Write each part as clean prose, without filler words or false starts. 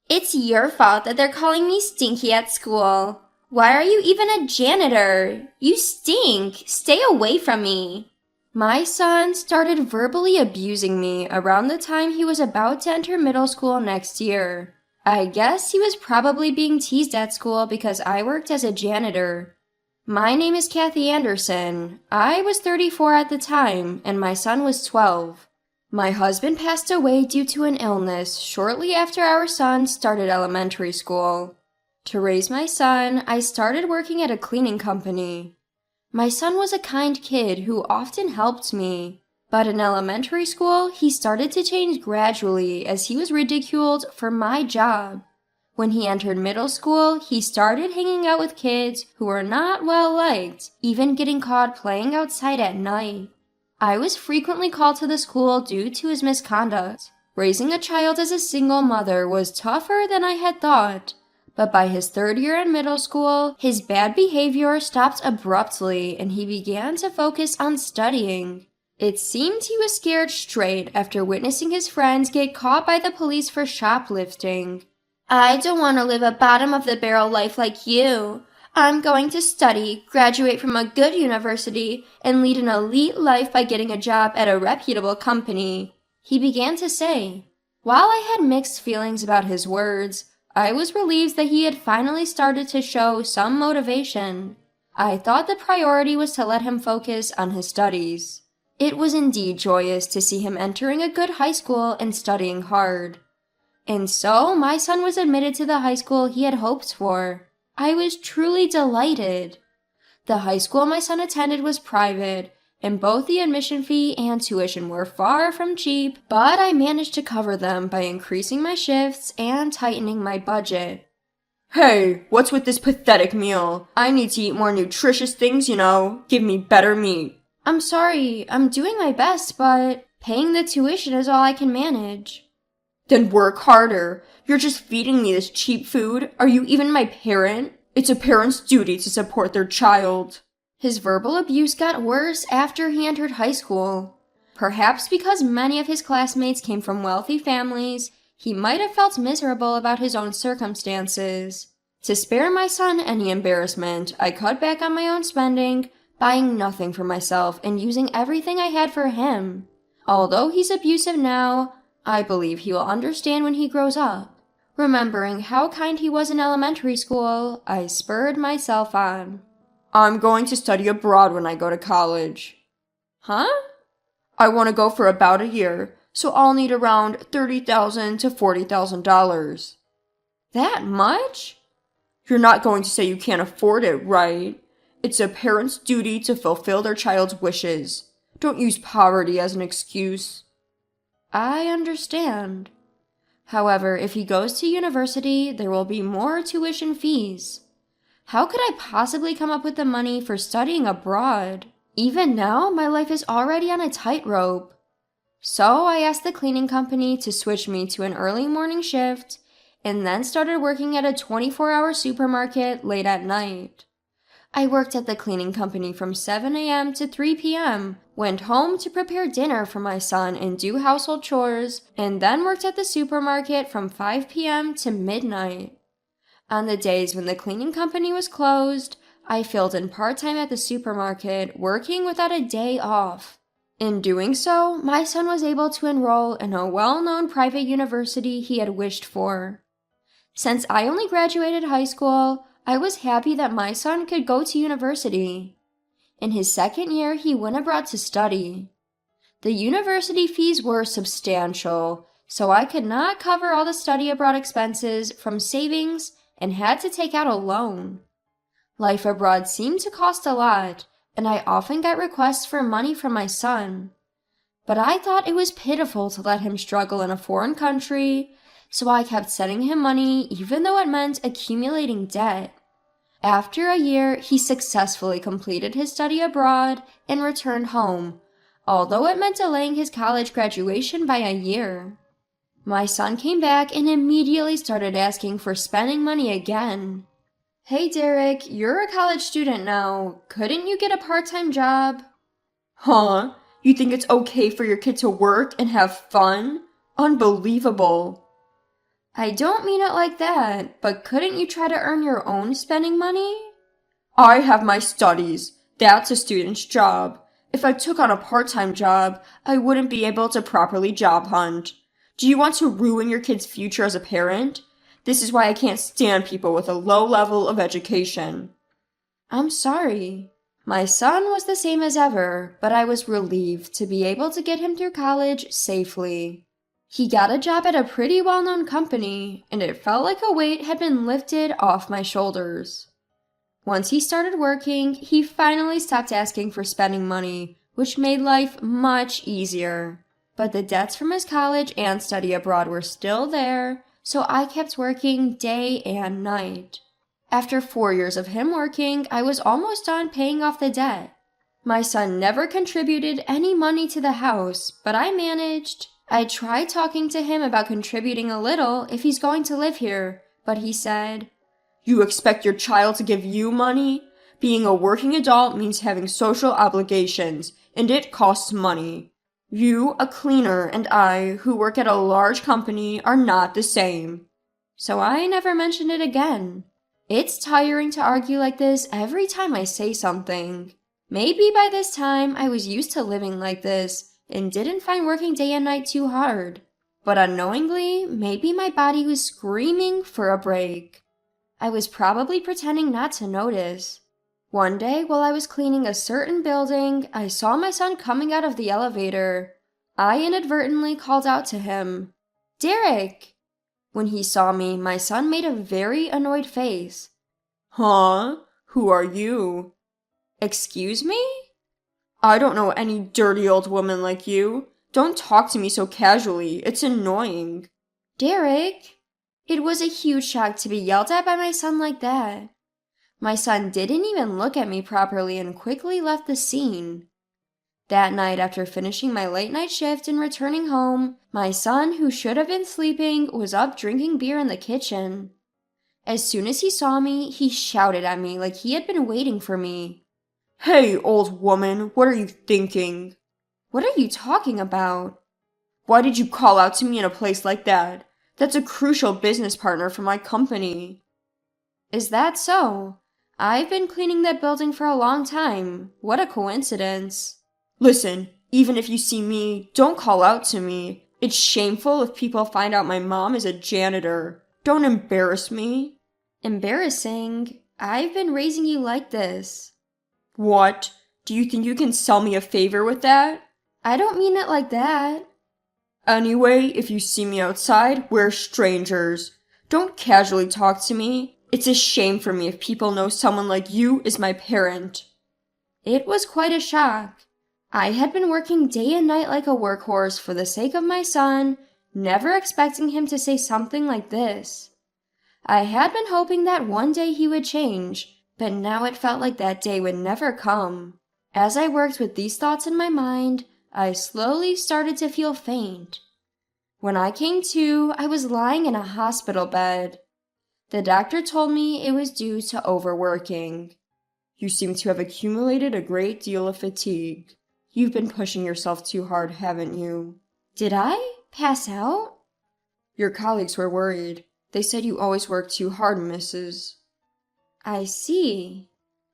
It's your fault that they're calling me stinky at school. Why are you even a janitor? You stink. Stay away from me. My son started verbally abusing me around the time he was about to enter middle school next year. I guess he was probably being teased at school because I worked as a janitor. My name is Kathy Anderson. I was 34 at the time, and my son was 12. My husband passed away due to an illness shortly after our son started elementary school. To raise my son, I started working at a cleaning company. My son was a kind kid who often helped me, but in elementary school, he started to change gradually as he was ridiculed for my job. When he entered middle school, he started hanging out with kids who were not well liked, even getting caught playing outside at night. I was frequently called to the school due to his misconduct. Raising a child as a single mother was tougher than I had thought, but by his third year in middle school, his bad behavior stopped abruptly and he began to focus on studying. It seemed he was scared straight after witnessing his friends get caught by the police for shoplifting. I don't want to live a bottom-of-the-barrel life like you. I'm going to study, graduate from a good university, and lead an elite life by getting a job at a reputable company, he began to say. While I had mixed feelings about his words, I was relieved that he had finally started to show some motivation. I thought the priority was to let him focus on his studies. It was indeed joyous to see him entering a good high school and studying hard. And so my son was admitted to the high school he had hoped for. I was truly delighted. The high school my son attended was private, and both the admission fee and tuition were far from cheap, but I managed to cover them by increasing my shifts and tightening my budget. Hey, what's with this pathetic meal? I need to eat more nutritious things, you know. Give me better meat. I'm sorry, I'm doing my best, but paying the tuition is all I can manage. Then work harder. You're just feeding me this cheap food. Are you even my parent? It's a parent's duty to support their child. His verbal abuse got worse after he entered high school. Perhaps because many of his classmates came from wealthy families, he might have felt miserable about his own circumstances. To spare my son any embarrassment, I cut back on my own spending, buying nothing for myself and using everything I had for him. Although he's abusive now, I believe he will understand when he grows up. Remembering how kind he was in elementary school, I spurred myself on. I'm going to study abroad when I go to college. Huh? I want to go for about a year, so I'll need around $30,000 to $40,000. That much? You're not going to say you can't afford it, right? It's a parent's duty to fulfill their child's wishes. Don't use poverty as an excuse. I understand. However, if he goes to university, there will be more tuition fees. How could I possibly come up with the money for studying abroad? Even now, my life is already on a tightrope. So I asked the cleaning company to switch me to an early morning shift, and then started working at a 24-hour supermarket late at night. I worked at the cleaning company from 7 a.m. to 3 p.m., went home to prepare dinner for my son and do household chores, and then worked at the supermarket from 5 p.m. to midnight. On the days when the cleaning company was closed, I filled in part-time at the supermarket, working without a day off. In doing so, my son was able to enroll in a well-known private university he had wished for. Since I only graduated high school, I was happy that my son could go to university. In his second year, he went abroad to study. The university fees were substantial, so I could not cover all the study abroad expenses from savings and had to take out a loan. Life abroad seemed to cost a lot, and I often got requests for money from my son. But I thought it was pitiful to let him struggle in a foreign country, so I kept sending him money even though it meant accumulating debt. After a year, he successfully completed his study abroad and returned home, although it meant delaying his college graduation by a year. My son came back and immediately started asking for spending money again. Hey Derek, you're a college student now. Couldn't you get a part-time job? Huh? You think it's okay for your kid to work and have fun? Unbelievable. I don't mean it like that, but couldn't you try to earn your own spending money? I have my studies. That's a student's job. If I took on a part-time job, I wouldn't be able to properly job hunt. Do you want to ruin your kid's future as a parent? This is why I can't stand people with a low level of education. I'm sorry. My son was the same as ever, but I was relieved to be able to get him through college safely. He got a job at a pretty well-known company, and it felt like a weight had been lifted off my shoulders. Once he started working, he finally stopped asking for spending money, which made life much easier. But the debts from his college and study abroad were still there, so I kept working day and night. After 4 years of him working, I was almost done paying off the debt. My son never contributed any money to the house, but I managed. I tried talking to him about contributing a little if he's going to live here, but he said, You expect your child to give you money? Being a working adult means having social obligations, and it costs money. You, a cleaner, and I, who work at a large company, are not the same. So I never mentioned it again. It's tiring to argue like this every time I say something. Maybe by this time I was used to living like this and didn't find working day and night too hard. But unknowingly, maybe my body was screaming for a break. I was probably pretending not to notice. One day, while I was cleaning a certain building, I saw my son coming out of the elevator. I inadvertently called out to him, "Derek!" When he saw me, my son made a very annoyed face. Huh? Who are you? Excuse me? I don't know any dirty old woman like you. Don't talk to me so casually. It's annoying. Derek! It was a huge shock to be yelled at by my son like that. My son didn't even look at me properly and quickly left the scene. That night, after finishing my late night shift and returning home, my son, who should have been sleeping, was up drinking beer in the kitchen. As soon as he saw me, he shouted at me like he had been waiting for me. Hey, old woman, what are you thinking? What are you talking about? Why did you call out to me in a place like that? That's a crucial business partner for my company. Is that so? I've been cleaning that building for a long time. What a coincidence. Listen, even if you see me, don't call out to me. It's shameful if people find out my mom is a janitor. Don't embarrass me. Embarrassing? I've been raising you like this. What? Do you think you can sell me a favor with that? I don't mean it like that. Anyway, if you see me outside, we're strangers. Don't casually talk to me. It's a shame for me if people know someone like you is my parent. It was quite a shock. I had been working day and night like a workhorse for the sake of my son, never expecting him to say something like this. I had been hoping that one day he would change, but now it felt like that day would never come. As I worked with these thoughts in my mind, I slowly started to feel faint. When I came to, I was lying in a hospital bed. The doctor told me it was due to overworking. You seem to have accumulated a great deal of fatigue. You've been pushing yourself too hard, haven't you? Did I pass out? Your colleagues were worried. They said you always work too hard, Mrs. I see.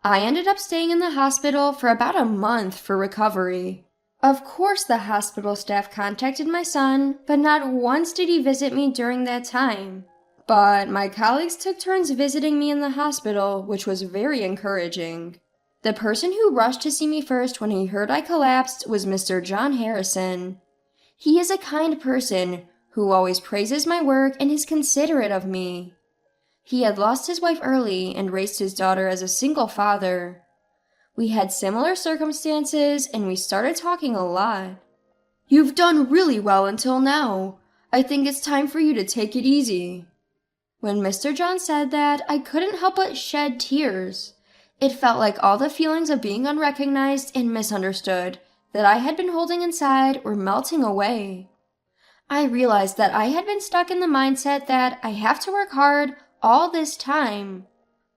I ended up staying in the hospital for about a month for recovery. Of course the hospital staff contacted my son, but not once did he visit me during that time. But my colleagues took turns visiting me in the hospital, which was very encouraging. The person who rushed to see me first when he heard I collapsed was Mr. John Harrison. He is a kind person who always praises my work and is considerate of me. He had lost his wife early and raised his daughter as a single father. We had similar circumstances and we started talking a lot. You've done really well until now. I think it's time for you to take it easy. When Mr. John said that, I couldn't help but shed tears. It felt like all the feelings of being unrecognized and misunderstood that I had been holding inside were melting away. I realized that I had been stuck in the mindset that I have to work hard all this time.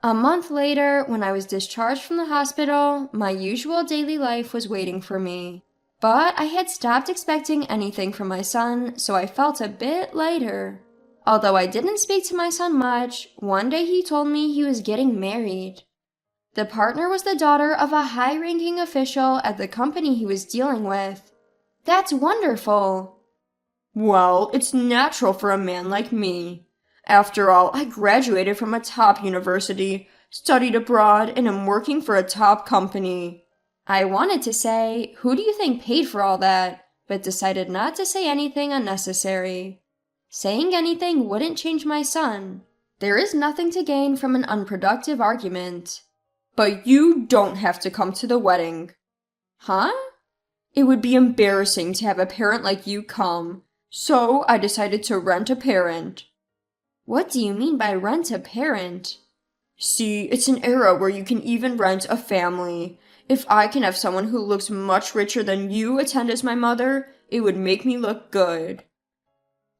A month later, when I was discharged from the hospital, my usual daily life was waiting for me. But I had stopped expecting anything from my son, so I felt a bit lighter. Although I didn't speak to my son much, one day he told me he was getting married. The partner was the daughter of a high-ranking official at the company he was dealing with. That's wonderful. Well, it's natural for a man like me. After all, I graduated from a top university, studied abroad, and am working for a top company. I wanted to say, who do you think paid for all that, but decided not to say anything unnecessary. Saying anything wouldn't change my son. There is nothing to gain from an unproductive argument. But you don't have to come to the wedding. Huh? It would be embarrassing to have a parent like you come, so I decided to rent a parent. What do you mean by rent a parent? See, it's an era where you can even rent a family. If I can have someone who looks much richer than you attend as my mother, it would make me look good.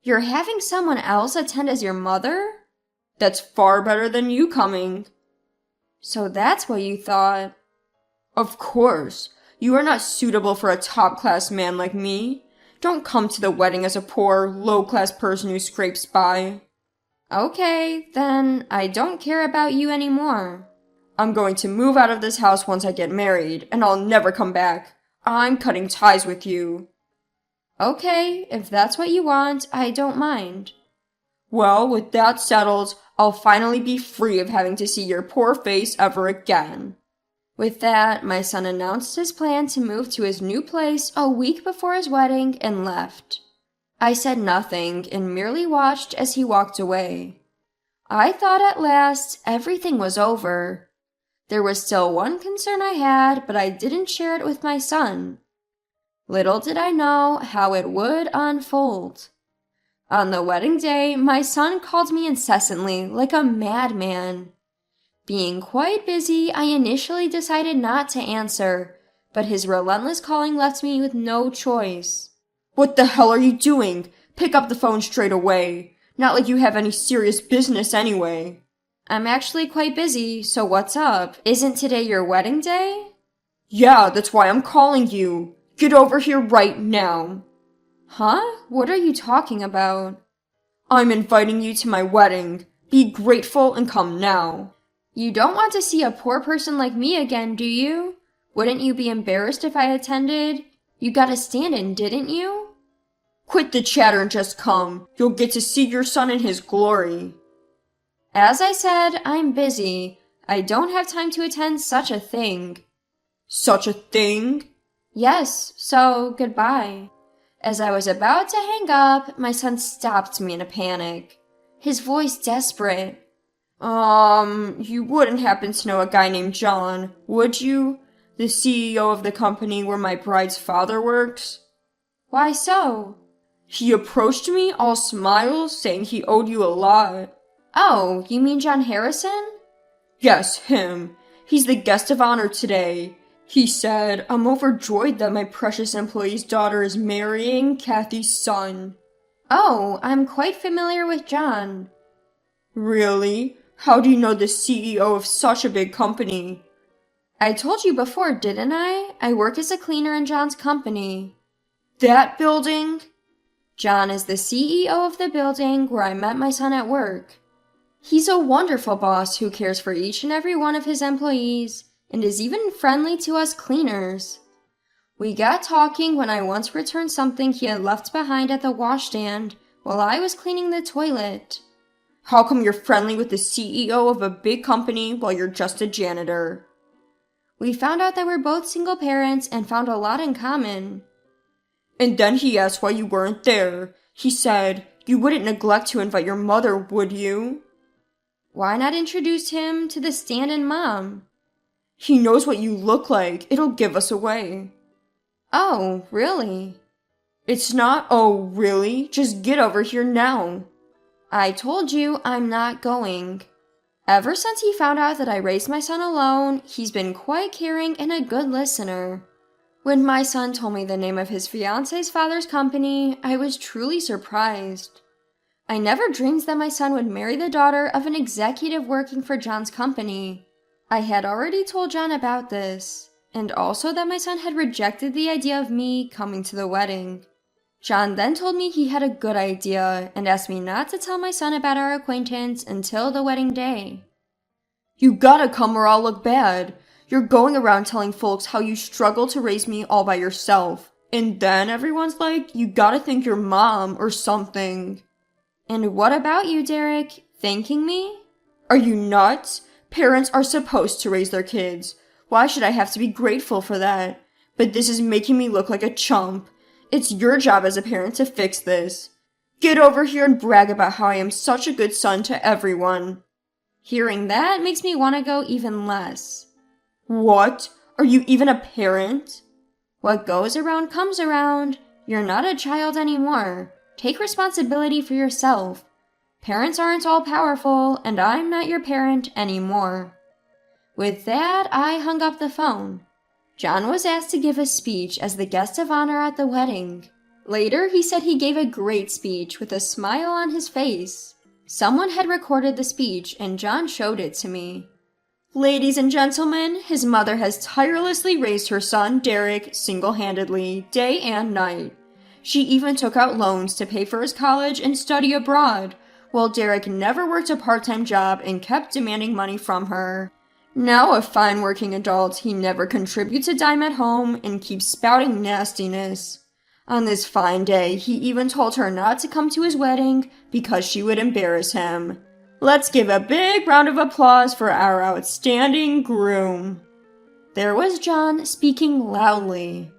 You're having someone else attend as your mother? That's far better than you coming. So that's what you thought. Of course. You are not suitable for a top-class man like me. Don't come to the wedding as a poor, low-class person who scrapes by. Okay, then I don't care about you anymore. I'm going to move out of this house once I get married, and I'll never come back. I'm cutting ties with you. Okay, if that's what you want, I don't mind. Well, with that settled, I'll finally be free of having to see your poor face ever again. With that, my son announced his plan to move to his new place a week before his wedding and left. I said nothing and merely watched as he walked away. I thought at last everything was over. There was still one concern I had, but I didn't share it with my son. Little did I know how it would unfold. On the wedding day, my son called me incessantly, like a madman. Being quite busy, I initially decided not to answer, but his relentless calling left me with no choice. What the hell are you doing? Pick up the phone straight away. Not like you have any serious business anyway. I'm actually quite busy, so what's up? Isn't today your wedding day? Yeah, that's why I'm calling you. Get over here right now. Huh? What are you talking about? I'm inviting you to my wedding. Be grateful and come now. You don't want to see a poor person like me again, do you? Wouldn't you be embarrassed if I attended? You got a stand-in, didn't you? Quit the chatter and just come. You'll get to see your son in his glory. As I said, I'm busy. I don't have time to attend such a thing. Such a thing? Yes, so goodbye. As I was about to hang up, my son stopped me in a panic, his voice desperate. You wouldn't happen to know a guy named John, would you? The CEO of the company where my bride's father works? Why so? He approached me all smiles, saying he owed you a lot. Oh, you mean John Harrison? Yes, him. He's the guest of honor today. He said, I'm overjoyed that my precious employee's daughter is marrying Kathy's son. Oh, I'm quite familiar with John. Really? How do you know the CEO of such a big company? I told you before, didn't I? I work as a cleaner in John's company. That building? John is the CEO of the building where I met my son at work. He's a wonderful boss who cares for each and every one of his employees and is even friendly to us cleaners. We got talking when I once returned something he had left behind at the washstand while I was cleaning the toilet. How come you're friendly with the CEO of a big company while you're just a janitor? We found out that we're both single parents and found a lot in common. And then he asked why you weren't there. He said, you wouldn't neglect to invite your mother, would you? Why not introduce him to the stand-in mom? He knows what you look like. It'll give us away. Oh, really? It's not, oh, really? Just get over here now. I told you I'm not going. Ever since he found out that I raised my son alone, he's been quite caring and a good listener. When my son told me the name of his fiance's father's company, I was truly surprised. I never dreamed that my son would marry the daughter of an executive working for John's company. I had already told John about this, and also that my son had rejected the idea of me coming to the wedding. John then told me he had a good idea and asked me not to tell my son about our acquaintance until the wedding day. You gotta come or I'll look bad. You're going around telling folks how you struggled to raise me all by yourself. And then everyone's like, you gotta thank your mom or something. And what about you, Derek? Thanking me? Are you nuts? Parents are supposed to raise their kids. Why should I have to be grateful for that? But this is making me look like a chump. It's your job as a parent to fix this. Get over here and brag about how I am such a good son to everyone. Hearing that makes me want to go even less. What? Are you even a parent? What goes around comes around. You're not a child anymore. Take responsibility for yourself. Parents aren't all powerful, and I'm not your parent anymore. With that, I hung up the phone. John was asked to give a speech as the guest of honor at the wedding. Later, he said he gave a great speech with a smile on his face. Someone had recorded the speech, and John showed it to me. Ladies and gentlemen, his mother has tirelessly raised her son, Derek, single-handedly, day and night. She even took out loans to pay for his college and study abroad, while Derek never worked a part-time job and kept demanding money from her. Now a fine working adult, he never contributes a dime at home and keeps spouting nastiness. On this fine day, he even told her not to come to his wedding because she would embarrass him. Let's give a big round of applause for our outstanding groom. There was John speaking loudly.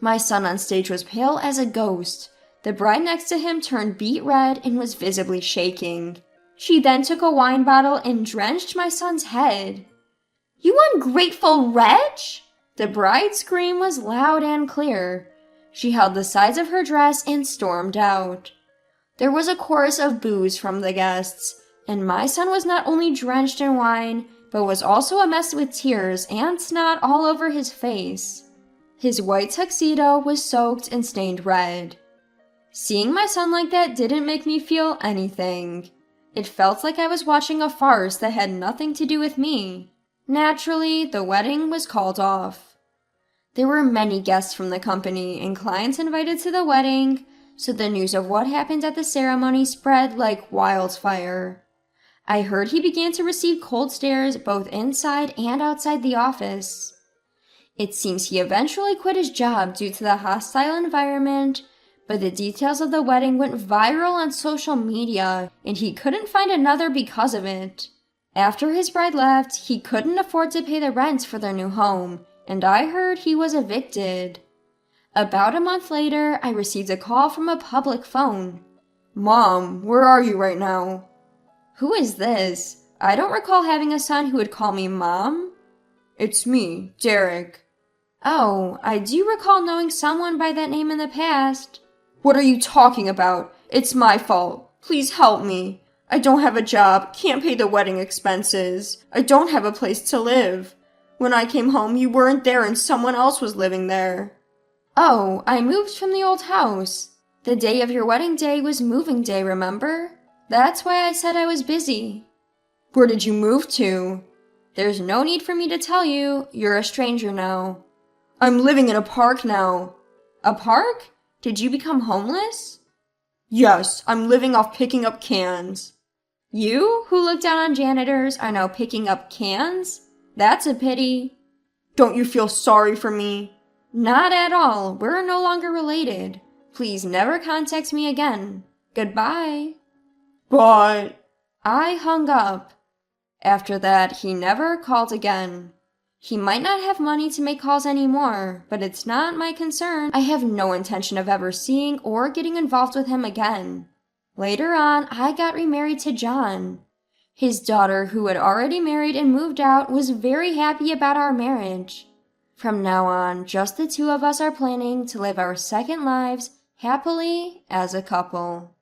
My son on stage was pale as a ghost. The bride next to him turned beet red and was visibly shaking. She then took a wine bottle and drenched my son's head. "You ungrateful wretch!" The bride's scream was loud and clear. She held the sides of her dress and stormed out. There was a chorus of boos from the guests, and my son was not only drenched in wine, but was also a mess with tears and snot all over his face. His white tuxedo was soaked and stained red. Seeing my son like that didn't make me feel anything. It felt like I was watching a farce that had nothing to do with me. Naturally, the wedding was called off. There were many guests from the company and clients invited to the wedding, so the news of what happened at the ceremony spread like wildfire. I heard he began to receive cold stares both inside and outside the office. It seems he eventually quit his job due to the hostile environment, but the details of the wedding went viral on social media, and he couldn't find another because of it. After his bride left, he couldn't afford to pay the rent for their new home, and I heard he was evicted. About a month later, I received a call from a public phone. "Mom, where are you right now?" Who is this? I don't recall having a son who would call me Mom. It's me, Derek. Oh, I do recall knowing someone by that name in the past. What are you talking about? It's my fault. Please help me. I don't have a job, can't pay the wedding expenses. I don't have a place to live. When I came home, you weren't there and someone else was living there. Oh, I moved from the old house. The day of your wedding day was moving day, remember? That's why I said I was busy. Where did you move to? There's no need for me to tell you. You're a stranger now. I'm living in a park now. A park? Did you become homeless? Yes, I'm living off picking up cans. You, who look down on janitors, are now picking up cans? That's a pity. Don't you feel sorry for me? Not at all. We're no longer related. Please never contact me again. Goodbye. But... I hung up. After that, he never called again. He might not have money to make calls anymore, but it's not my concern. I have no intention of ever seeing or getting involved with him again. Later on, I got remarried to John. His daughter, who had already married and moved out, was very happy about our marriage. From now on, just the two of us are planning to live our second lives happily as a couple.